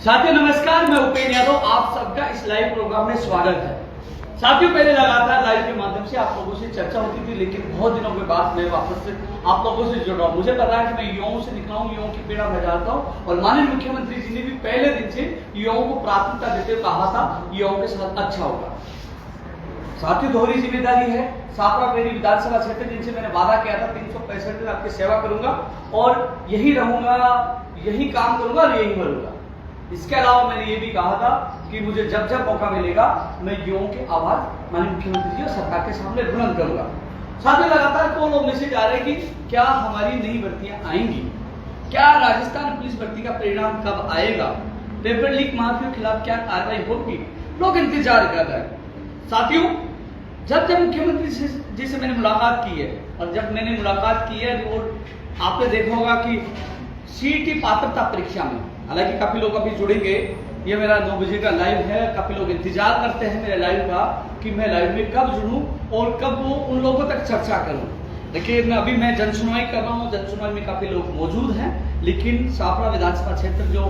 साथियों नमस्कार, मैं उपेंद्र यादव, आप सबका इस लाइव प्रोग्राम में स्वागत है। साथियों पहले लगातार लाइव के माध्यम से आप लोगों से चर्चा होती थी, लेकिन बहुत दिनों के बाद मैं वापस से आप लोगों से जुड़ रहा हूँ। मुझे पता है कि मैं युवाओं से निकला हूँ, युवाओं की पीड़ा बजाता हूँ और माननीय मुख्यमंत्री जी ने भी पहले दिन से युवाओं को प्राथमिकता देते हुए कहा था युवाओं के साथ अच्छा होगा। साथियों दोहरी जिम्मेदारी है। सापरा मेरी विधानसभा क्षेत्र जिनसे मैंने वादा किया था 365 दिन आपकी सेवा करूंगा और यही रहूंगा, यही काम करूंगा और यही मरूंगा। इसके अलावा मैंने ये भी कहा था कि मुझे जब जब मौका मिलेगा मैं युवाओं की आवाज माननीय मुख्यमंत्री जी और सरकार के सामने बुलंद करूंगा। साथ ही लगातार को लोग मैसेज आ रहे हैं कि क्या हमारी नई भर्तियां आएंगी, क्या राजस्थान पुलिस भर्ती का परिणाम कब आएगा, पेपर लीक माफिया के खिलाफ क्या कार्रवाई होगी, लोग इंतजार कर रहे हैं। साथियों जब मुख्यमंत्री जी से मैंने मुलाकात की है और जब मैंने मुलाकात की है तो आपने देखा होगा कि सीईटी पात्रता परीक्षा में, हालांकि काफी लोग अभी जुड़ेंगे, ये मेरा 9 बजे का लाइव है, काफी लोग इंतजार करते हैं मेरे लाइव का कि मैं लाइव में कब जुड़ूं और कब वो उन लोगों तक चर्चा करूं। लेकिन अभी मैं जनसुनवाई कर रहा हूं, जनसुनवाई में काफी लोग मौजूद हैं, लेकिन सापरा विधानसभा क्षेत्र जो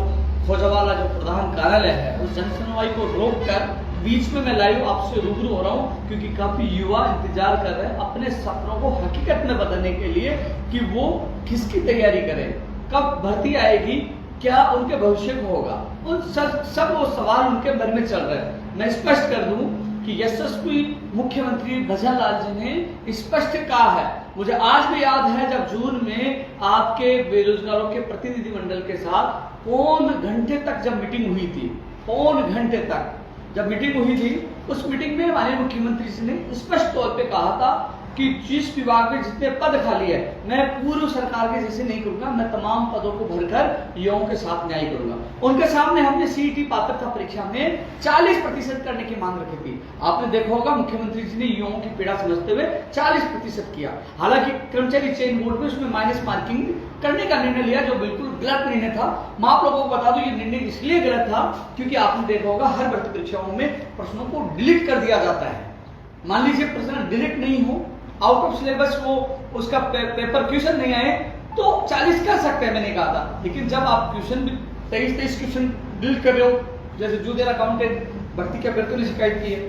खोजवाला जो प्रधान कार्यालय है उस जनसुनवाई को रोक कर बीच में मैं लाइव आपसे रूबरू हो रहा हूं, क्योंकि काफी युवा इंतजार कर रहे हैं अपने सपनों को हकीकत में बदलने के लिए कि वो किसकी तैयारी करें, कब भर्ती आएगी, क्या उनके भविष्य को होगा। उन सब वो सवाल उनके मन में चल रहे हैं। मैं स्पष्ट कर दूं कि यशस्वी मुख्यमंत्री भजन लाल जी ने स्पष्ट कहा है, मुझे आज भी याद है जब जून में आपके बेरोजगारों के प्रतिनिधि मंडल के साथ पौन घंटे तक जब मीटिंग हुई थी, पौन घंटे तक जब मीटिंग हुई थी, उस मीटिंग में माननीय मुख्यमंत्री जी ने स्पष्ट तौर पे कहा था कि जिस विभाग में जितने पद खाली है मैं पूर्व सरकार के जैसे नहीं करूंगा, मैं तमाम पदों को भरकर युवाओं के साथ न्याय करूंगा। उनके सामने हमने सीईटी पात्रता परीक्षा में 40% करने की मांग रखी थी। आपने देखा होगा मुख्यमंत्री जी ने युवाओं की पीड़ा समझते हुए 40% किया। हालांकि कर्मचारी चयन बोर्ड में उसमें माइनस मार्किंग करने का निर्णय लिया, जो बिल्कुल गलत निर्णय था। मैं आप लोगों को बता दूं ये निर्णय इसलिए गलत था क्योंकि आपने देखा होगा हर भर्ती परीक्षाओं में प्रश्नों को डिलीट कर दिया जाता है। मान लीजिए प्रश्न डिलीट नहीं हो, आउट ऑफ सिलेबस वो उसका पेपर क्वेश्चन नहीं आए तो 40 कर सकते हैं, मैंने कहा था। लेकिन जब आप क्वेश्चन भी 23 क्वेश्चन डिलीट कर रहे हो, जैसे जूनियर अकाउंटेंट भर्ती के अभ्यर्थियों ने शिकायत की है,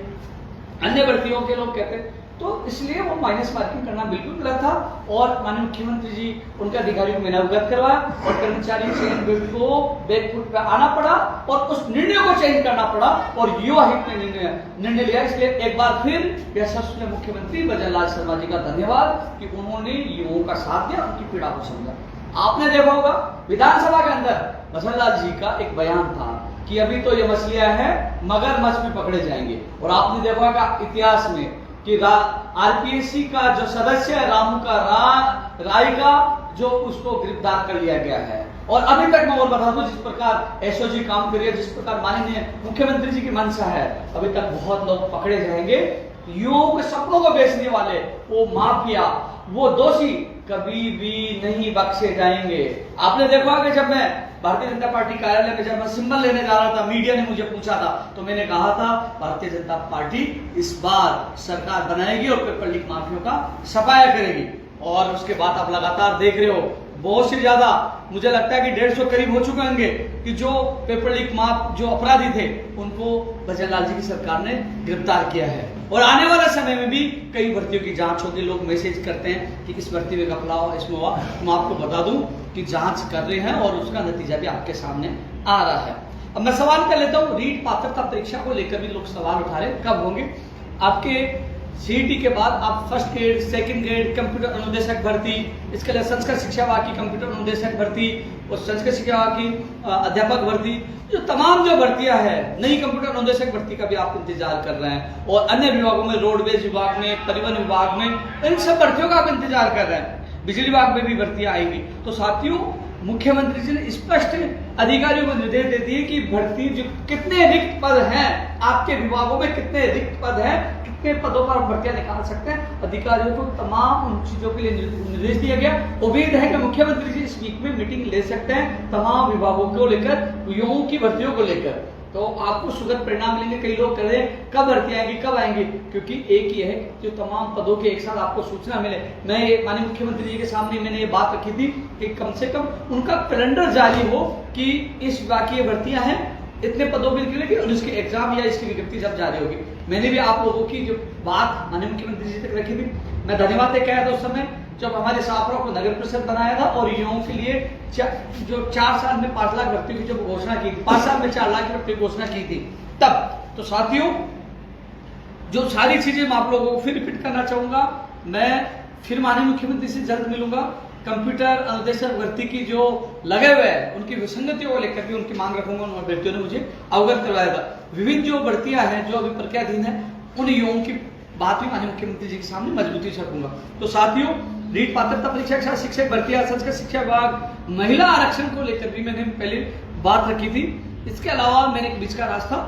अन्य भर्तियों के लोग कहते हैं, तो इसलिए वो माइनस मार्किंग करना बिल्कुल गलत था। और माननीय मुख्यमंत्री जी उनके अधिकारियों को मैंने अवगत करवाया और कर्मचारी चयन बोर्ड को बैकफुट पे आना पड़ा और उस निर्णय को चेंज करना पड़ा और युवा हित में निर्णय लिया। इसलिए एक बार फिर यशस्वी मुख्यमंत्री भजन लाल शर्मा जी का धन्यवाद कि उन्होंने युवाओं का साथ दिया, उनकी पीड़ा को समझा। आपने देखा होगा विधानसभा के अंदर भजन लाल जी का एक बयान था कि अभी तो ये मछलियां हैं मगरमच्छ भी पकड़े जाएंगे। और आपने देखा होगा इतिहास में कि आरपीएससी का जो सदस्य है रामू का राय का जो उसको गिरफ्तार कर लिया गया है। और अभी तक मैं और बता दूं जिस प्रकार एसओजी काम कर रही है, जिस प्रकार माननीय मुख्यमंत्री जी की मंशा है, अभी तक बहुत लोग पकड़े जाएंगे। युवाओं के सपनों को बेचने वाले वो माफिया, वो दोषी कभी भी नहीं बख्शे जाएंगे। आपने देखा कि जब मैं भारतीय जनता पार्टी कार्यालय में जब मैं सिंबल लेने जा रहा था, मीडिया ने मुझे पूछा था तो मैंने कहा था भारतीय जनता पार्टी इस बार सरकार बनाएगी और पेपर लीक माफियों का सफाया करेगी। और उसके बाद आप लगातार देख रहे हो बहुत से ज्यादा, मुझे लगता है कि 150 करीब हो चुके होंगे कि जो पेपर लीक जो अपराधी थे उनको भजन लाल जी की सरकार ने गिरफ्तार किया है। और आने वाले समय में भी कई भर्तियों की जांच होगी। लोग मैसेज करते हैं कि इस भर्ती में घपला हुआ, इसमें हुआ। मैं आपको बता दूं कि जांच कर रहे हैं और उसका नतीजा भी आपके सामने आ रहा है। अब मैं सवाल कर लेता हूं, रीट पात्रता परीक्षा को लेकर भी लोग सवाल उठा रहे हैं, कब होंगे आपके सीईटी के बाद आप first grade, second grade, computer अनुदेशक भर्ती, इसके लिए संस्कृत शिक्षा विभाग की कंप्यूटर अनुदेशक भर्ती और संस्कृत शिक्षा विभाग की अध्यापक भर्ती, जो तमाम जो भर्तियां हैं, नई कंप्यूटर अनुदेशक भर्ती का भी आप इंतजार कर रहे हैं। और अन्य विभागों में रोडवेज विभाग में, परिवहन विभाग में, इन सब भर्तियों का आप इंतजार कर रहे हैं। बिजली विभाग में भी भर्तियां आएंगी। तो साथियों मुख्यमंत्री जी ने स्पष्ट अधिकारियों को निर्देश दे दिए कि भर्ती जो कितने रिक्त पद हैं आपके विभागों में, कितने रिक्त पद हैं, कितने पदों पर भर्तियां निकाल सकते हैं, अधिकारियों को तमाम उन चीजों के लिए निर्देश दिया गया। उम्मीद है कि मुख्यमंत्री जी इस वीक में मीटिंग ले सकते हैं तमाम विभागों को लेकर, युवाओं की भर्तियों को लेकर। तो आपको सुखद परिणाम मिलेंगे। कई लोग कह रहे हैं कब भर्ती आएंगी, कब आएंगी, क्योंकि एक ही है जो तमाम पदों की एक साथ आपको सूचना मिले। मैं माननीय मुख्यमंत्री जी के सामने मैंने ये बात रखी थी कि कम से कम उनका कैलेंडर जारी हो कि इस विभाग की भर्तियां हैं, इतने पदों पर निकलेगी और इसके एग्जाम या इसकी विज्ञप्ति जब जारी होगी। मैंने भी आप लोगों की जो बात माननीय मुख्यमंत्री जी तक रखी थी। मैं धन्यवाद कहा था उस समय जब हमारे शाहपुरा को नगर परिषद बनाया था और युवाओं के लिए जो 4 साल में 5 लाख भर्ती की जब घोषणा की थी, 5 साल में 4 लाख भर्ती की घोषणा की थी तब। तो साथियों, जो सारी चीजें मैं आप लोगों को फिर रिपीट करना चाहूंगा। मैं फिर माननीय मुख्यमंत्री से जल्द मिलूंगा। कंप्यूटर अनुदेशक भर्ती की जो लगे हुए हैं उनकी विसंगतियों को लेकर के उनकी मांग रखूंगा। उन अभ्यर्थियों ने मुझे अवगत करवाया था। विभिन्न जो भर्तियां हैं जो अभी प्रक्रियाधीन है उन युवाओं की बात भी माननीय मुख्यमंत्री जी के सामने मजबूती से रखूंगा। तो साथियों, नीट पात्रता परीक्षा के साथ शिक्षक भर्ती, संस्कृत शिक्षा विभाग, महिला आरक्षण को लेकर भी मैंने पहले बात रखी थी। इसके अलावा मैंने एक बीच का रास्ता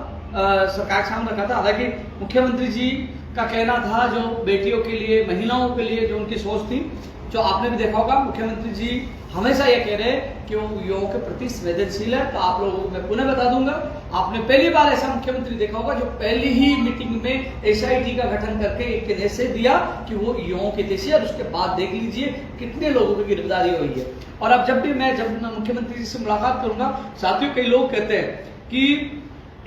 सरकार के सामने रखा था। हालांकि मुख्यमंत्री जी का कहना था जो बेटियों के लिए, महिलाओं के लिए जो उनकी सोच थी, जो आपने भी देखा होगा, मुख्यमंत्री जी हमेशा ये कह रहे हैं कि वो युवाओं के प्रति संवेदनशील है। तो आप लोगों को मैं पुनः बता दूंगा, आपने पहली बार ऐसा मुख्यमंत्री देखा होगा जो पहली ही मीटिंग में एसआईटी का गठन करके एक निर्देश दिया कि वो युवाओं के देश है। और उसके बाद देख लीजिए कितने लोगों की गिरफ्तारी हुई है। और अब जब मुख्यमंत्री जी से मुलाकात करूंगा, साथियों कई लोग कहते हैं कि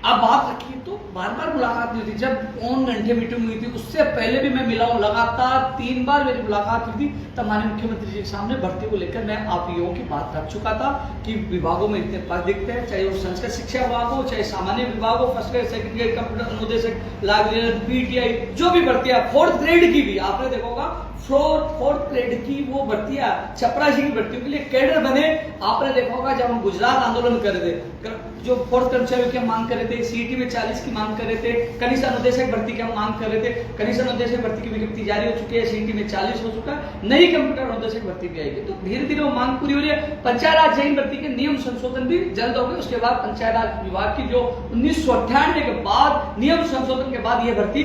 आप बात रखिए, तो बार बार मुलाकात नहीं होती। जब 5 घंटे मीटिंग हुई थी उससे पहले भी मैं मिला हूं, लगातार 3 बार मेरी मुलाकात हुई थी। तब माननीय मुख्यमंत्री जी के सामने भर्ती को लेकर मैं आप युवाओं की बात रख चुका था कि विभागों में इतने पद दिखते हैं, चाहे वो संस्कृत शिक्षा विभाग हो, चाहे सामान्य विभाग हो, first grade, second grade, computer अनुदेशक, लाइब्रेरियन, पीटीआई, जो भी भर्तियां, 4th ग्रेड की भी आपने देखा होगा, 4th ग्रेड की वो भर्तियां, चपरासी की भर्तियों के लिए कैडर बने। आपने देखा होगा जब हम गुजरात आंदोलन कर रहे थे, जो 4th कर्मचारियों की मांग कर रहे थे, सीईटी में 40 की मांग कर रहे थे, कनिष्ठ अनुदेशक भर्ती की मांग कर रहे थे, कनिष्ठ अनुदेशक भर्ती की विज्ञप्ति जारी हो चुकी है, सीईटी में 40 हो चुका है, नई कंप्यूटर अनुदेशक भर्ती भी आएगी। तो धीरे धीरे वो मांग पूरी हो रही है। पंचायत राज जैन भर्ती के नियम संशोधन भी जल्द होंगे। उसके बाद पंचायत राज विभाग की जो 1998 के बाद नियम संशोधन के बाद ये भर्ती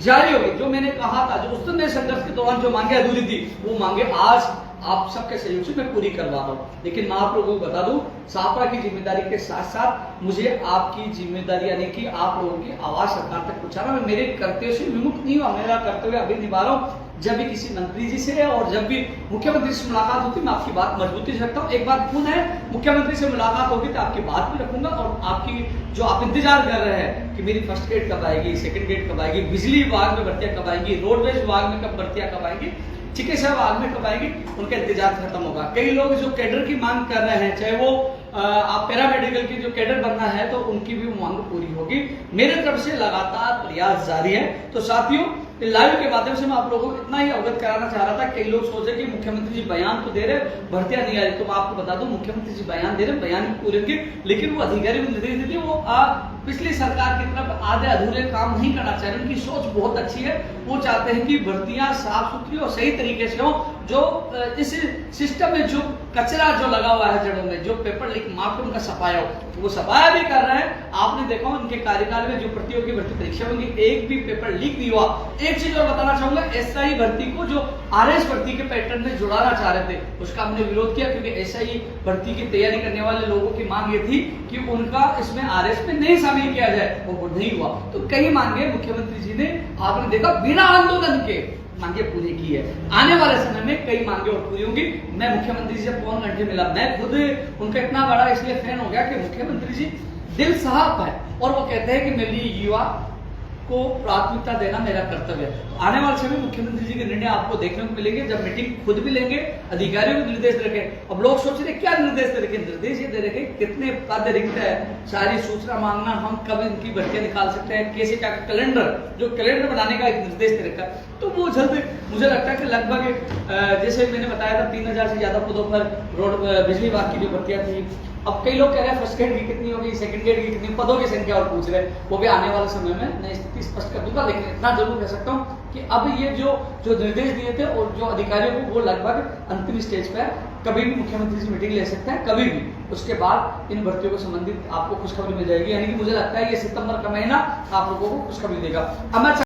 जारी होगी। जो मैंने कहा था, जो उस समय संघर्ष के दौरान जो मांगे अधूरी थी, वो मांगे आज आप सबके सहयोग से मैं पूरी करवा रहा हूं। लेकिन मैं आप लोगों को बता दूं, शाहपुरा की जिम्मेदारी के साथ साथ मुझे आपकी जिम्मेदारी यानी कि आप लोगों की आवाज सरकार तक पहुंचाना। मैं मेरे कर्तव्य से विमुक्त नहीं हुआ, मेरा कर्तव्य अभी निभा रहा हूं। जब भी किसी मंत्री जी से और जब भी मुख्यमंत्री से मुलाकात होती है, मैं आपकी बात मजबूती से रखता हूँ। एक बार पुनः मुख्यमंत्री से मुलाकात होगी तो आपकी बात भी रखूंगा और आपकी जो आप इंतजार कर रहे हैं कि मेरी फर्स्ट ग्रेड कब आएगी, सेकंड ग्रेड कब आएगी, बिजली विभाग में भर्तियां कब आएंगी, रोडवेज विभाग में कब भर्तियां कब आएंगी, चिकित्सा विभाग में कब आएगी, उनका इंतजार खत्म होगा। कई लोग जो कैडर की मांग कर रहे हैं, चाहे वो आप पैरामेडिकल की जो कैडर बनना है, तो उनकी भी मांग पूरी होगी। मेरे तरफ से लगातार प्रयास जारी है। तो साथियों, लाइव के माध्यम से मैं आप लोगों को इतना ही अवगत कराना चाह रहा था। कई लोग सोचे कि मुख्यमंत्री जी बयान तो दे रहे, भर्तियां नहीं आ रही। तो मैं आपको बता दूं, मुख्यमंत्री जी बयान दे रहे, बयान पूरे की, लेकिन वो अधिकारी को निर्देश देते हैं, वो पिछली सरकार की तरफ आधे अधूरे काम नहीं करना चाह रहे। उनकी सोच बहुत अच्छी है। वो चाहते हैं कि भर्तियां साफ सुथरी और सही तरीके से हो। जो इस सिस्टम में जो कचरा जो लगा हुआ है जड़ों में, जो पेपर लीक मार्क उनका सफाया हो, वो सफाया भी कर रहे हैं। आपने देखा उनके कार्यकाल में जो प्रतियोगी भर्ती परीक्षा होंगी, एक भी पेपर लीक नहीं हुआ। एक चीज और बताना चाहूंगा, एसआई भर्ती को जो आरएस भर्ती के पैटर्न में जुड़ाना चाह रहे थे, उसका हमने विरोध किया, क्योंकि एसआई भर्ती की तैयारी करने वाले लोगों की मांग ये थी कि उनका इसमें आरएस में नहीं शामिल किया जाए, वो नहीं हुआ। तो कई मांगे मुख्यमंत्री जी ने, आपने देखा, बिना आंदोलन के मांगे पूरी की है। आने वाले समय में कई मांगे और पूरी होंगी। मैं मुख्यमंत्री जी से 5 घंटे मिला, मैं खुद उनका इतना बड़ा इसलिए फैन हो गया कि मुख्यमंत्री जी दिल साफ है और वो कहते हैं कि मेरे लिए युवा को प्राथमिकता देना मेरा कर्तव्य है। तो आने वाले समय मुख्यमंत्री जी के निर्णय आपको देखने को मिलेंगे, जब मीटिंग खुद भी लेंगे, अधिकारियों को निर्देश दे रखे। अब लोग सोच रहे क्या निर्देश दे रखे, निर्देश ये दे रखे कितने पद रिक्त है, सारी सूचना मांगना, हम कब इनकी भर्तियां निकाल सकते हैं, कैसे क्या कैलेंडर, जो कैलेंडर बनाने का एक निर्देश दे रखा। तो वो जल्द, मुझे लगता है कि लगभग जैसे मैंने बताया था 3000 से ज्यादा पदों पर रोड बिजली विभाग की जो भर्तियां थी। अब कई लोग कह रहे हैं फर्स्ट ग्रेड की कितनी होगी, सेकंड ग्रेड की कितनी, पदों की संख्या और पूछ रहे हैं। वो भी आने वाले समय में नई स्थिति स्पष्ट कर दूंगा। लेकिन इतना जरूर कह सकता हूँ कि अब ये जो निर्देश दिए थे और जो अधिकारियों को, वो लगभग अंतिम स्टेज पे है। कभी भी मुख्यमंत्री से मीटिंग ले सकते हैं, कभी भी। उसके बाद इन भर्तियों को संबंधित आपको खुशखबरी मिल जाएगी। यानी कि मुझे लगता है ये सितंबर का महीना आप लोगों को खुशखबरी देगा।